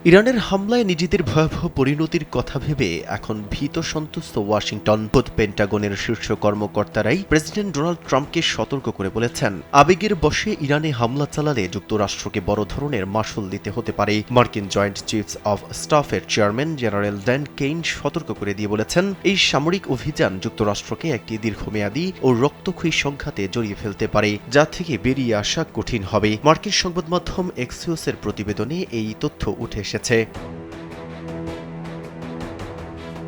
ইরানের হামলায় নিজেদের ভয়াবহ পরিণতির কথা ভেবে এখন ভীত সন্তুষ্ট ওয়াশিংটন। খোদ পেন্টাগনের শীর্ষ কর্মকর্তারাই প্রেসিডেন্ট ডোনাল্ড ট্রাম্পকে সতর্ক করে বলেছেন, আবেগের বশে ইরানে হামলা চালালে যুক্তরাষ্ট্রকে বড় ধরনের মাশুল দিতে হতে পারে। মার্কিন জয়েন্ট চিফস অব স্টাফের চেয়ারম্যান জেনারেল ড্যান কেইন সতর্ক করে দিয়ে বলেছেন, এই সামরিক অভিযান যুক্তরাষ্ট্রকে একটি দীর্ঘমেয়াদী ও রক্তক্ষয়ী সংঘাতে জড়িয়ে ফেলতে পারে, যা থেকে বেরিয়ে আসা কঠিন হবে। মার্কিন সংবাদ মাধ্যম এক্সিওসের প্রতিবেদনে এই তথ্য উঠে এসেছে।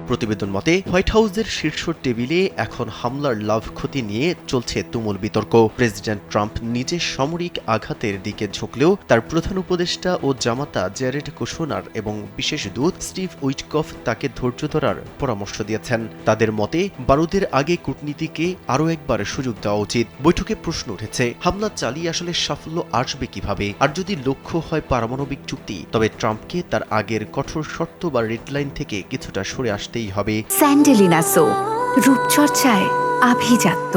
প্রতিবেদন মতে, হোয়াইট হাউসের শীর্ষ টেবিলে এখন হামলার লাভ ক্ষতি নিয়ে চলছে তুমুল বিতর্ক। প্রেসিডেন্ট ট্রাম্প নিজে সামরিক আঘাতের দিকে ঝুঁকলেও তার প্রধান উপদেষ্টা ও জামাতা জ্যারেড কুশনার এবং বিশেষ দূত স্টিভ উইটকফ তাকে ধৈর্য ধরার পরামর্শ দিয়েছেন। তাদের মতে, বারুদের আগে কূটনীতিকে আরও একবার সুযোগ দেওয়া উচিত। বৈঠকে প্রশ্ন উঠেছে, হামলা চালিয়ে আসলে সাফল্য আসবে কিভাবে? আর যদি লক্ষ্য হয় পারমাণবিক চুক্তি, তবে ট্রাম্পকে তার আগের কঠোর শর্ত বা রেডলাইন থেকে কিছুটা সরে আসতে হবে। স্যান্ডেলিনা সো, রূপচর্চায় আভিজাত্য।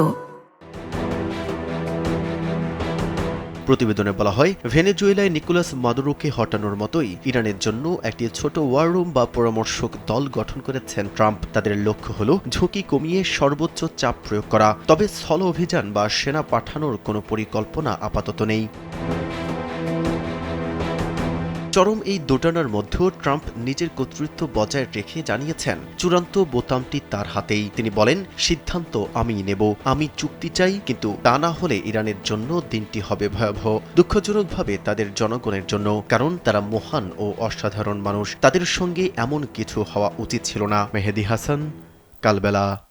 প্রতিবেদনে বলা হয়, ভেনেজুয়েলায় নিকোলাস মাদুরোকে হটানোর মতোই ইরানের জন্য একটি ছোট ওয়ার রুম বা পরামর্শক দল গঠন করেছেন ট্রাম্প। তাদের লক্ষ্য হল ঝুঁকি কমিয়ে সর্বোচ্চ চাপ প্রয়োগ করা। তবে স্থল অভিযান বা সেনা পাঠানোর কোনো পরিকল্পনা আপাতত নেই। চরম এই দোটানার মধ্যেও ট্রাম্প নিজের কর্তৃত্ব বজায় রেখে জানিয়েছেন, চূড়ান্ত বোতামটি তার হাতেই। তিনি বলেন, সিদ্ধান্ত আমিই নেব। আমি চুক্তি চাই, কিন্তু তা না হলে ইরানের জন্য দিনটি হবে ভয়াবহ, দুঃখজনকভাবে তাদের জনগণের জন্য। কারণ তারা মহান ও অসাধারণ মানুষ। তাদের সঙ্গে এমন কিছু হওয়া উচিত ছিল না। মেহেদী হাসান, কালবেলা।